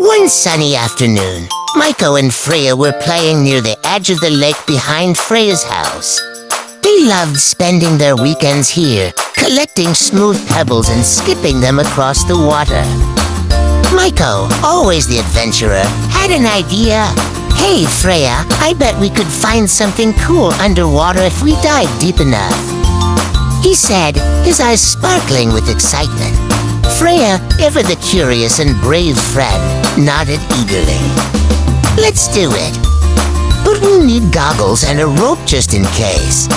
One sunny afternoon, Maiko and Freya were playing near the edge of the lake behind Freya's house. They loved spending their weekends here, collecting smooth pebbles and skipping them across the water. Maiko, always the adventurer, had an idea. "Hey, Freya, I bet we could find something cool underwater if we dive deep enough," he said, his eyes sparkling with excitement. Freya, ever the curious and brave friend, nodded eagerly. "Let's do it. But we'll need goggles and a rope just in case."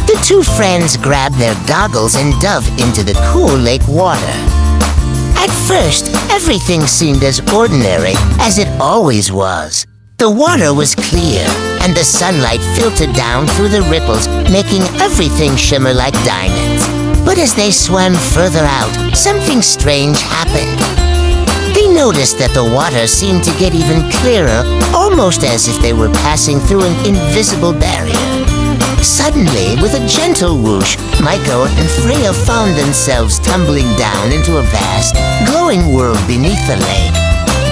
The two friends grabbed their goggles and dove into the cool lake water. At first, everything seemed as ordinary as it always was. The water was clear, and the sunlight filtered down through the ripples, making everything shimmer like diamonds. But as they swam further out, something strange happened. They noticed that the water seemed to get even clearer, almost as if they were passing through an invisible barrier. Suddenly, with a gentle whoosh, Maiko and Freya found themselves tumbling down into a vast, glowing world beneath the lake.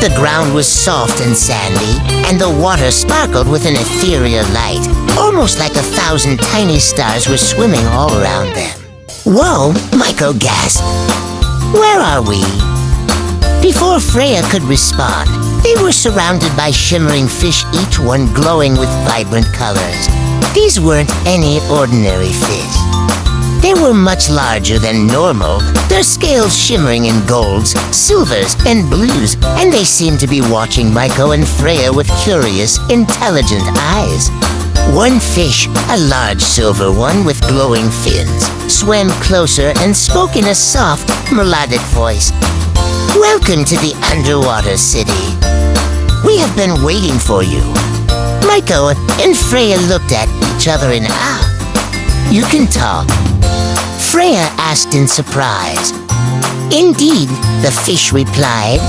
The ground was soft and sandy, and the water sparkled with an ethereal light, almost like 1,000 tiny stars were swimming all around them. "Whoa!" Maiko gasped. "Where are we?" Before Freya could respond, they were surrounded by shimmering fish, each one glowing with vibrant colors. These weren't any ordinary fish. They were much larger than normal, their scales shimmering in golds, silvers, and blues, and they seemed to be watching Maiko and Freya with curious, intelligent eyes. One fish, a large silver one with glowing fins, swam closer and spoke in a soft, melodic voice. "Welcome to the underwater city. We have been waiting for you." Maiko and Freya looked at each other in awe. "You can talk?" Freya asked in surprise. "Indeed," the fish replied.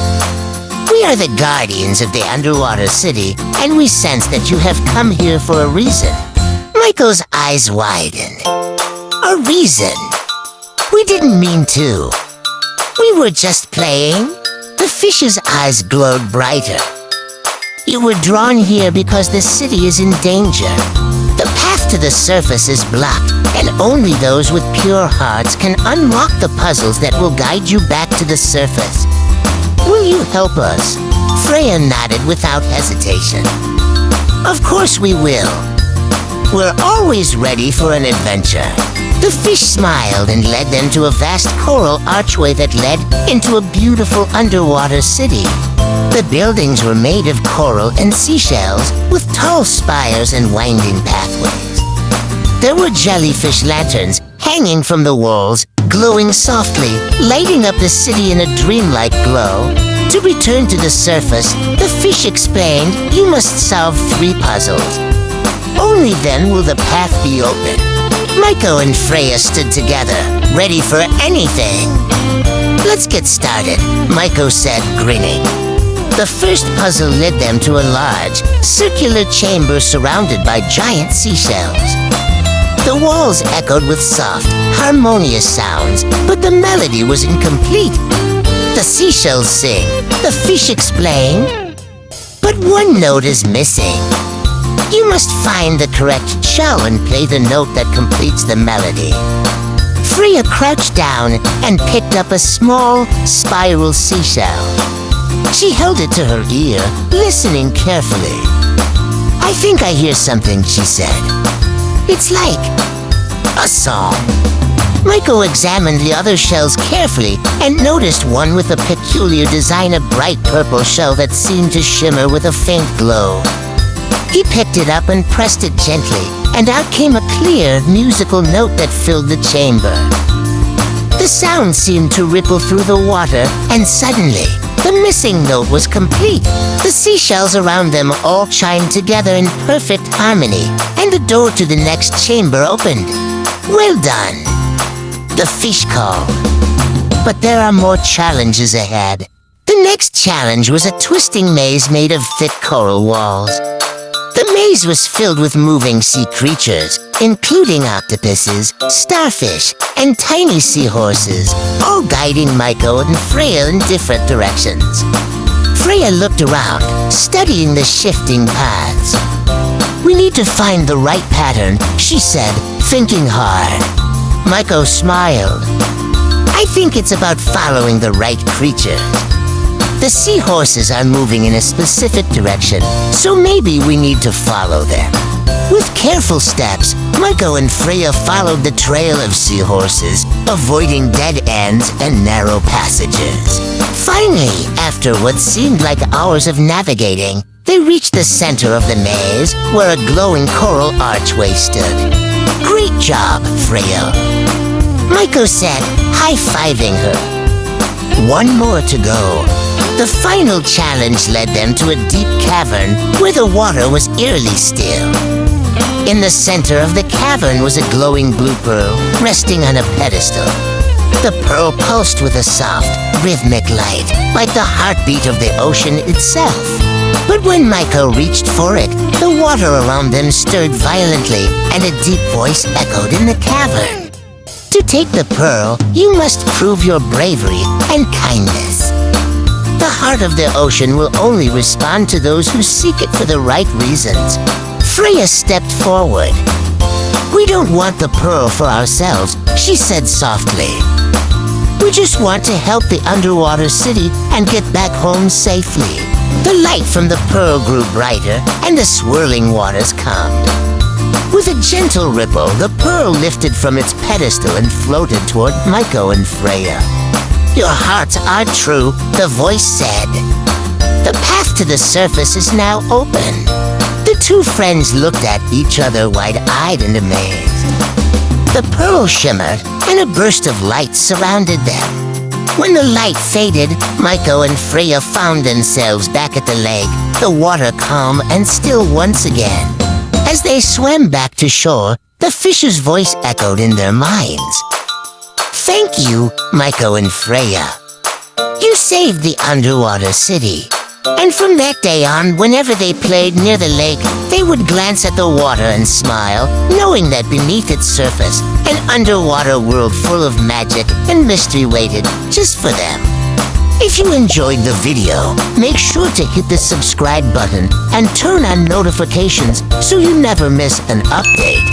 "We are the guardians of the underwater city, and we sense that you have come here for a reason." Maiko's eyes widened. "A reason? We didn't mean to. We were just playing." The fish's eyes glowed brighter. "You were drawn here because the city is in danger. The path to the surface is blocked, and only those with pure hearts can unlock the puzzles that will guide you back to the surface. Will you help us?" Freya nodded without hesitation. "Of course we will. We're always ready for an adventure." The fish smiled and led them to a vast coral archway that led into a beautiful underwater city. The buildings were made of coral and seashells, with tall spires and winding pathways. There were jellyfish lanterns hanging from the walls, glowing softly, lighting up the city in a dreamlike glow. To return to the surface, the fish explained, "You must solve 3 puzzles. Only then will the path be open." Maiko and Freya stood together, ready for anything. "Let's get started," Maiko said, grinning. The first puzzle led them to a large, circular chamber surrounded by giant seashells. The walls echoed with soft, harmonious sounds, but the melody was incomplete. "The seashells sing," the fish explained, "but one note is missing. You must find the correct shell and play the note that completes the melody." Freya crouched down and picked up a small, spiral seashell. She held it to her ear, listening carefully. "I think I hear something," she said. "It's like a song." Maiko examined the other shells carefully and noticed one with a peculiar design, a bright purple shell that seemed to shimmer with a faint glow. He picked it up and pressed it gently, and out came a clear, musical note that filled the chamber. The sound seemed to ripple through the water, and suddenly, the missing note was complete. The seashells around them all chimed together in perfect harmony, and the door to the next chamber opened. "Well done," the fish called. But there are more challenges ahead. The next challenge was a twisting maze made of thick coral walls. The maze was filled with moving sea creatures, including octopuses, starfish, and tiny seahorses, all guiding Maiko and Freya in different directions. Freya looked around, studying the shifting paths. "We need to find the right pattern," she said, thinking hard. Maiko smiled. "I think it's about following the right creatures. The seahorses are moving in a specific direction, so maybe we need to follow them." With careful steps, Maiko and Freya followed the trail of seahorses, avoiding dead ends and narrow passages. Finally, after what seemed like hours of navigating, they reached the center of the maze, where a glowing coral archway stood. "Great job, Freya," Maiko said, high-fiving her. One more to go. The final challenge led them to a deep cavern where the water was eerily still. In the center of the cavern was a glowing blue pearl resting on a pedestal. The pearl pulsed with a soft, rhythmic light, like the heartbeat of the ocean itself. But when Maiko reached for it, the water around them stirred violently, and a deep voice echoed in the cavern. "To take the pearl, you must prove your bravery and kindness. The heart of the ocean will only respond to those who seek it for the right reasons." Freya stepped forward. "We don't want the pearl for ourselves," she said softly. "We just want to help the underwater city and get back home safely." The light from the pearl grew brighter, and the swirling waters calmed. With a gentle ripple, the pearl lifted from its pedestal and floated toward Maiko and Freya. "Your hearts are true," the voice said. "The path to the surface is now open." The two friends looked at each other wide-eyed and amazed. The pearl shimmered, and a burst of light surrounded them. When the light faded, Maiko and Freya found themselves back at the lake, the water calm and still once again. As they swam back to shore, the fish's voice echoed in their minds. "Thank you, Maiko and Freya. You saved the underwater city." And from that day on, whenever they played near the lake, they would glance at the water and smile, knowing that beneath its surface, an underwater world full of magic and mystery waited just for them. If you enjoyed the video, make sure to hit the subscribe button and turn on notifications so you never miss an update.